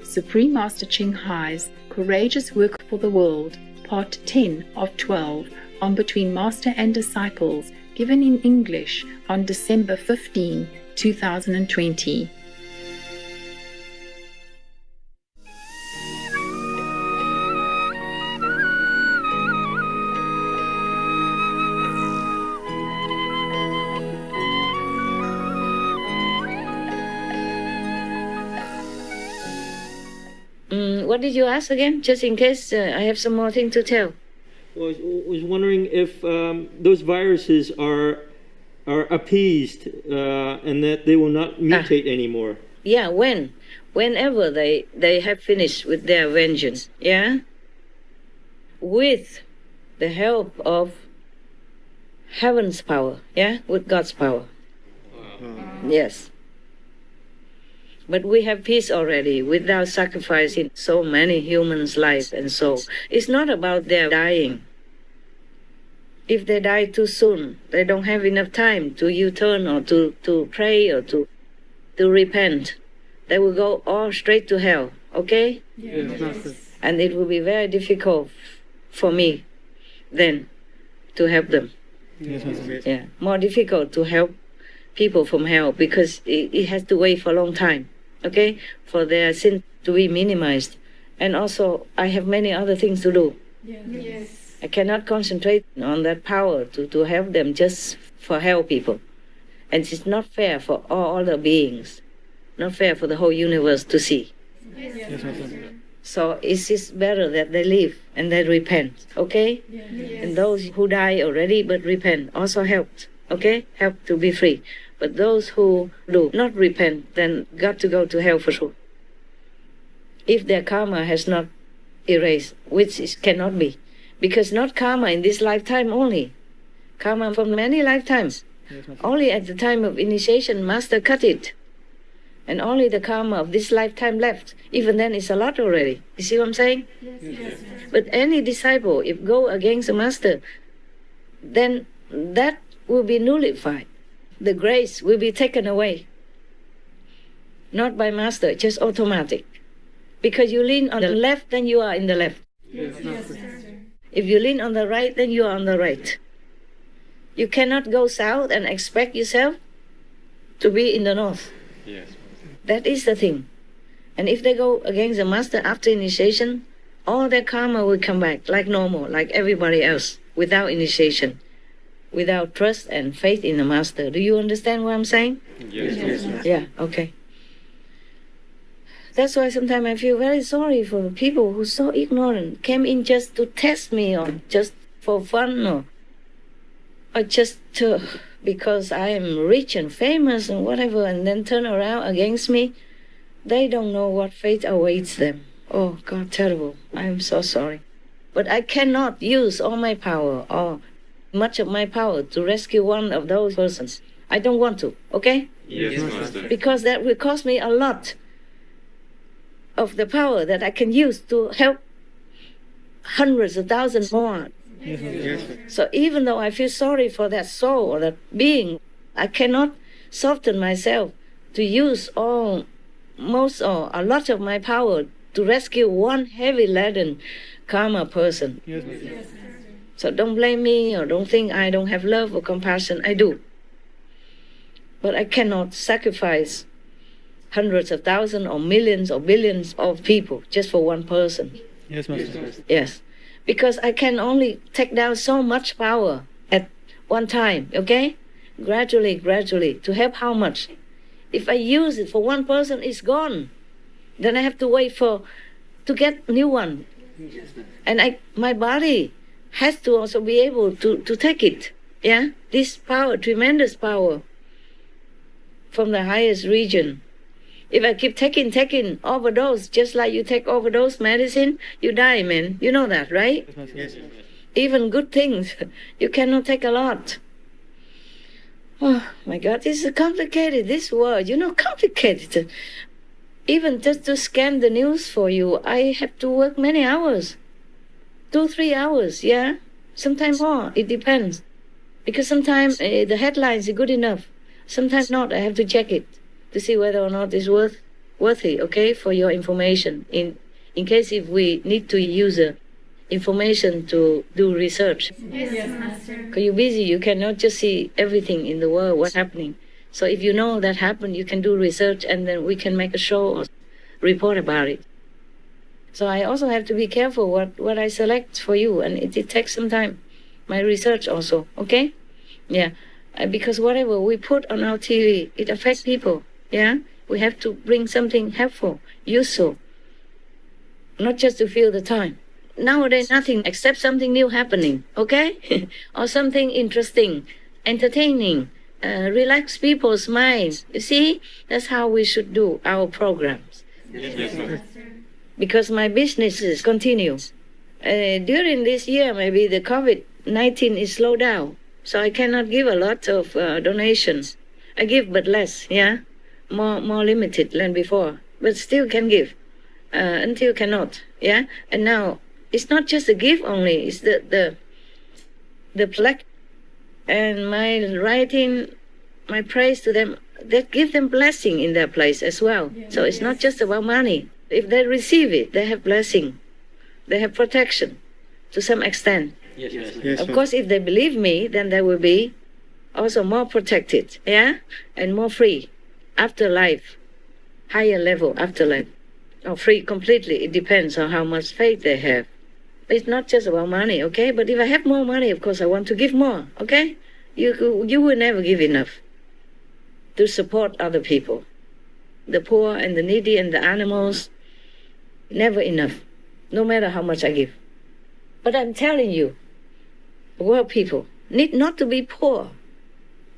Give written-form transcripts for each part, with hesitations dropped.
Supreme Master Ching Hai's Courageous Work for the World, Part 10 of 12, on Between Master and Disciples, given in English on December 15, 2020. What did you ask again? Just in case I have some more thing to tell. Well, I was wondering if those viruses are appeased and that they will not mutate anymore. Yeah, whenever they have finished with their vengeance, yeah? With the help of heaven's power, yeah? With God's power. Yes. But we have peace already without sacrificing so many humans' lives and soul. It's not about their dying. If they die too soon, they don't have enough time to U-turn or to pray or to repent. They will go all straight to hell, okay? Yes. And it will be very difficult for me then to help them. Yes. Yeah, more difficult to help people from hell because it has to wait for a long time. Okay, for their sin to be minimized. And also, I have many other things to do. Yes. I cannot concentrate on that power to help them just for help people. And it's not fair for all other beings, not fair for the whole universe to see. Yes. So it's better that they live and they repent, okay? Yes. And those who die already but repent also helped, okay? Help to be free. But those who do not repent, then got to go to hell for sure. If their karma has not erased, which it cannot be. Because not karma in this lifetime only. Karma from many lifetimes. Only at the time of initiation, Master cut it. And only the karma of this lifetime left. Even then, it's a lot already. You see what I'm saying? Yes. But any disciple, if go against the Master, then that will be nullified. The grace will be taken away. Not by Master, just automatic. Because you lean on the left, then you are in the left. Yes. If you lean on the right, then you are on the right. You cannot go south and expect yourself to be in the north. Yes. That is the thing. And if they go against the Master after initiation, all their karma will come back like normal, like everybody else, without initiation. Without trust and faith in the Master. Do you understand what I'm saying? Yes. Yeah, okay. That's why sometimes I feel very sorry for the people who are so ignorant, came in just to test me or just for fun or just because I am rich and famous and whatever, and then turn around against me. They don't know what fate awaits them. Oh, God, terrible. I am so sorry. But I cannot use all my power or much of my power to rescue one of those persons. I don't want to, okay? Yes, Master. Because that will cost me a lot of the power that I can use to help hundreds of thousands more. Yes. So even though I feel sorry for that soul or that being, I cannot soften myself to use most or a lot of my power to rescue one heavy laden karma person. Yes. So don't blame me or don't think I don't have love or compassion. I do. But I cannot sacrifice hundreds of thousands or millions or billions of people just for one person. Yes, Master. Yes. Because I can only take down so much power at one time, okay? Gradually. To help how much? If I use it for one person, it's gone. Then I have to wait to get new one. And my body has to also be able to take it. Yeah? This power, tremendous power from the highest region. If I keep taking overdose, just like you take overdose medicine, you die, man. You know that, right? Yes. Even good things, you cannot take a lot. Oh, my God, this is complicated, this world, complicated. Even just to scan the news for you, I have to work many hours. 2-3 hours, yeah? Sometimes more, it depends. Because sometimes the headlines are good enough. Sometimes not, I have to check it to see whether or not it's worth worthy, okay, for your information. In case if we need to use information to do research. Yes, Master. Because you're busy, you cannot just see everything in the world, what's happening. So if you know that happened, you can do research and then we can make a show or report about it. So I also have to be careful what I select for you, and it takes some time. My research also, okay? Yeah, because whatever we put on our TV, it affects people, yeah? We have to bring something helpful, useful, not just to fill the time. Nowadays, nothing except something new happening, okay? Or something interesting, entertaining, relax people's minds. You see, that's how we should do our programs. Yes, Master. Because my businesses continue. During this year, maybe the COVID-19 is slowed down, so I cannot give a lot of donations. I give, but less, yeah? More limited than before, but still can give, until cannot, yeah? And now, it's not just the gift only, it's the plaque and my writing, my praise to them, that give them blessing in their place as well. So it's not just about money. If they receive it, they have blessing. They have protection to some extent. Yes, Of course, if they believe me, then they will be also more protected, yeah? And more free after life, higher level afterlife. Or free completely, it depends on how much faith they have. It's not just about money, okay? But if I have more money, of course, I want to give more, okay? You will never give enough to support other people. The poor and the needy and the animals, never enough, no matter how much I give. But I'm telling you, world people need not to be poor.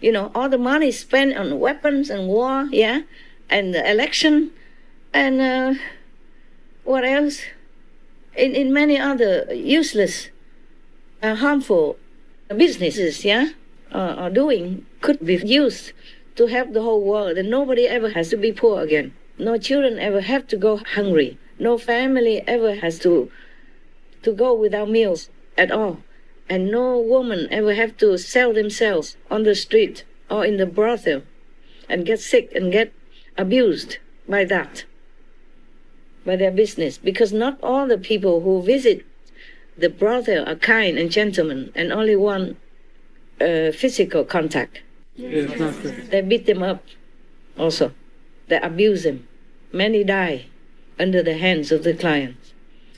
You know, all the money spent on weapons and war, yeah? And the election, and what else? In many other useless, harmful businesses, yeah? Are doing, could be used to help the whole world, and nobody ever has to be poor again. No children ever have to go hungry. No family ever has to go without meals at all. And no woman ever have to sell themselves on the street or in the brothel and get sick and get abused by that, by their business. Because not all the people who visit the brothel are kind and gentlemen and only want physical contact. Yes, Master. They beat them up also. They abuse them. Many die under the hands of the clients.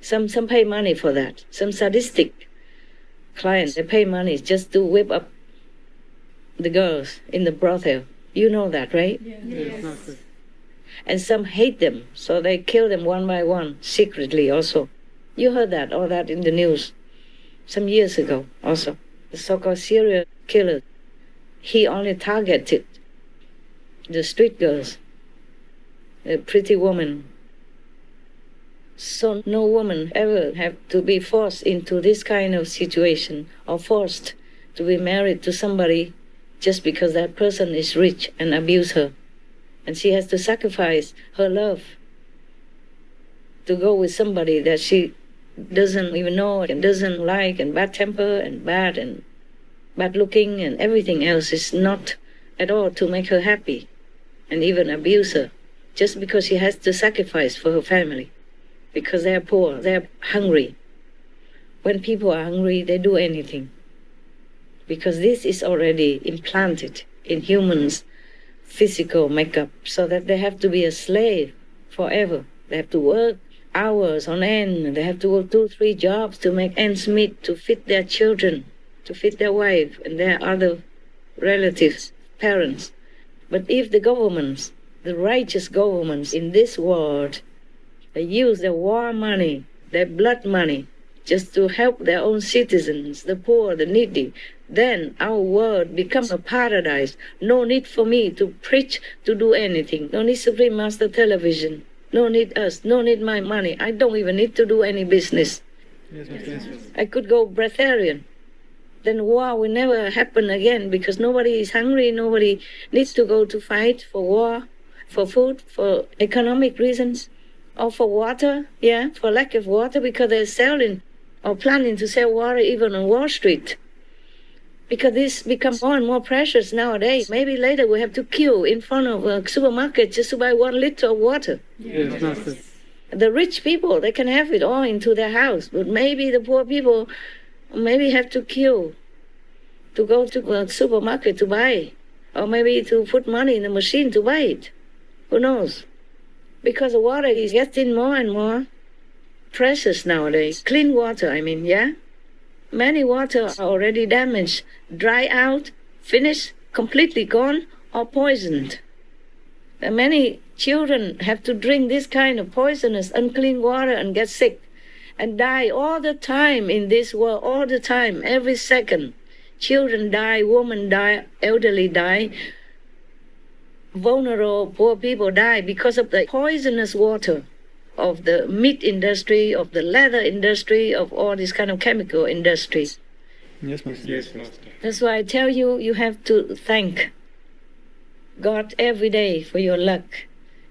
Some pay money for that. Some sadistic clients, they pay money just to whip up the girls in the brothel. You know that, right? Yes, Master. And some hate them, so they kill them one by one, secretly also. You heard that, all that in the news some years ago also. The so-called serial killer, he only targeted the street girls, a pretty woman. So no woman ever have to be forced into this kind of situation or forced to be married to somebody just because that person is rich and abuse her. And she has to sacrifice her love to go with somebody that she doesn't even know and doesn't like, and bad temper and bad looking and everything else is not at all to make her happy, and even abuse her just because she has to sacrifice for her family because they're poor, they're hungry. When people are hungry, they do anything because this is already implanted in humans' physical makeup, so that they have to be a slave forever. They have to work hours on end. They have to work 2-3 jobs to make ends meet, to feed their children, to feed their wife and their other relatives, parents. But if the governments, the righteous governments in this world, they use their war money, their blood money, just to help their own citizens, the poor, the needy, then our world becomes a paradise. No need for me to preach, to do anything. No need Supreme Master Television. No need us. No need my money. I don't even need to do any business. Yes, Master. I could go breatharian. Then war will never happen again because nobody is hungry. Nobody needs to go to fight for war, for food, for economic reasons, or for water, yeah, for lack of water because they're selling or planning to sell water even on Wall Street. because this becomes more and more precious nowadays. Maybe later we have to queue in front of a supermarket just to buy 1 liter of water. Yes, Master. The rich people, they can have it all into their house, but maybe the poor people maybe have to queue to go to a supermarket to buy, or maybe to put money in the machine to buy it. Who knows? Because the water is getting more and more precious nowadays. Clean water, I mean, yeah? Many water are already damaged, dry out, finished, completely gone, or poisoned. And many children have to drink this kind of poisonous, unclean water and get sick and die all the time in this world, all the time, every second. Children die, women die, elderly die, vulnerable, poor people die because of the poisonous water of the meat industry, of the leather industry, of all this kind of chemical industry. Yes, Master. Yes, Master. That's why I tell you, you have to thank God every day for your luck.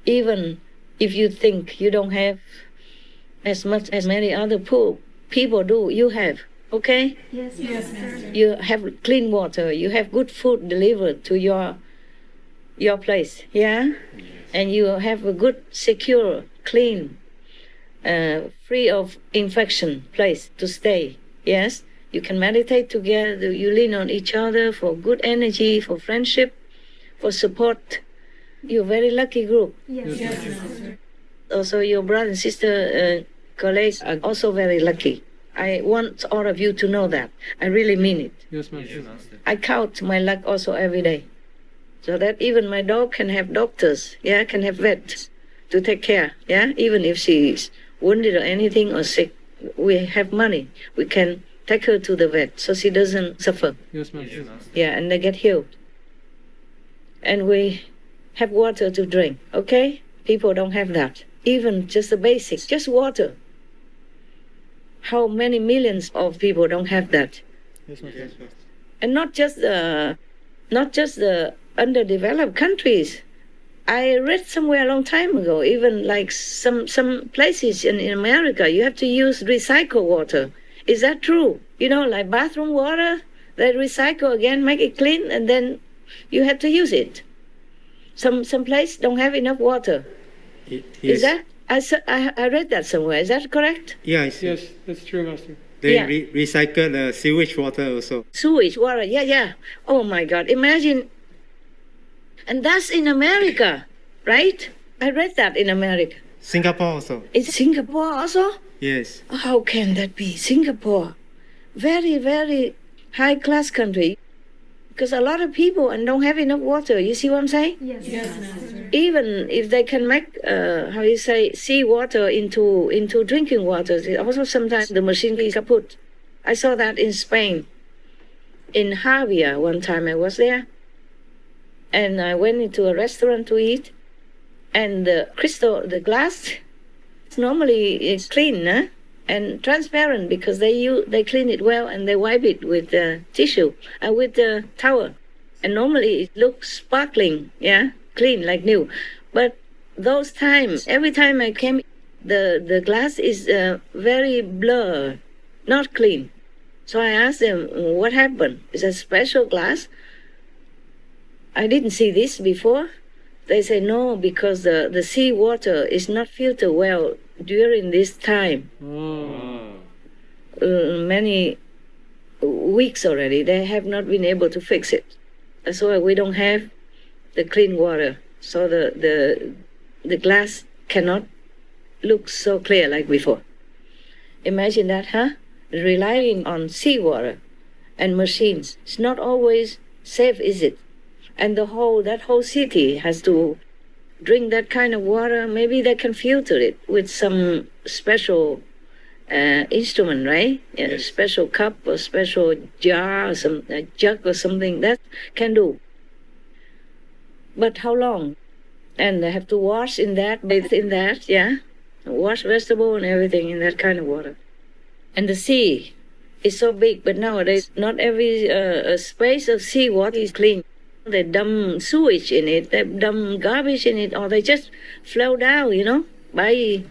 Even if you think you don't have as much as many other poor people do, you have. Okay? Yes, Master. You have clean water, you have good food delivered to your place, yeah? And you have a good, secure, clean, free of infection place to stay, yes? You can meditate together, you lean on each other for good energy, for friendship, for support. You're a very lucky group. Yes, Master. Also, your brother and sister colleagues are also very lucky. I want all of you to know that. I really mean it. Yes, Master. I count my luck also every day. So that even my dog can have doctors, yeah, can have vets to take care, yeah? Even if she's wounded or anything or sick, we have money. We can take her to the vet so she doesn't suffer. Yes, Master. Yeah, and they get healed. And we have water to drink, okay? People don't have that. Even just the basic, just water. How many millions of people don't have that? Yes, Master. And not just the underdeveloped countries. I read somewhere a long time ago, even like some places in America, you have to use recycled water. Is that true? You know, like bathroom water, they recycle again, make it clean, and then you have to use it. Some place don't have enough water. Is that? I read that somewhere. Is that correct? Yeah, I see. Yes, that's true, Master. They Yeah. recycle the sewage water also. Sewage water, yeah. Oh my God, imagine. And that's in America, right? I read that in America. Singapore also. Is Singapore also? Yes. How can that be? Singapore, very, very high-class country. Because a lot of people and don't have enough water. You see what I'm saying? Yes, Master. Even if they can make, seawater into drinking water, also sometimes the machine is kaput. I saw that in Spain. In Javia, one time I was there. And I went into a restaurant to eat. And the glass, normally is clean, huh? And transparent because they clean it well and they wipe it with tissue and with the towel. And normally it looks sparkling, yeah, clean like new. But those times, every time I came, the glass is very blurred, not clean. So I asked them, what happened? Is a special glass? I didn't see this before. They say no, because the seawater is not filtered well during this time. Many weeks already, they have not been able to fix it. That's why we don't have the clean water. So the glass cannot look so clear like before. Imagine that, huh? Relying on seawater and machines. It's not always safe, is it? And that whole city has to drink that kind of water. Maybe they can filter it with some special instrument, right? A special cup or special jar or some jug or something that can do. But how long? And they have to wash in that, bathe in that, yeah? Wash vegetable and everything in that kind of water. And the sea is so big, but nowadays not every space of sea water is clean. They dump sewage in it, they dump garbage in it, or they just flow down, by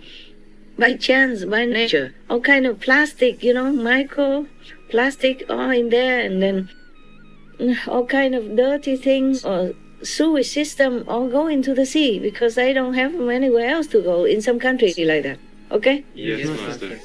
chance, by nature. All kind of plastic, micro plastic all in there, and then all kind of dirty things or sewage system all go into the sea because they don't have anywhere else to go in some countries like that. Okay? Yes, Master.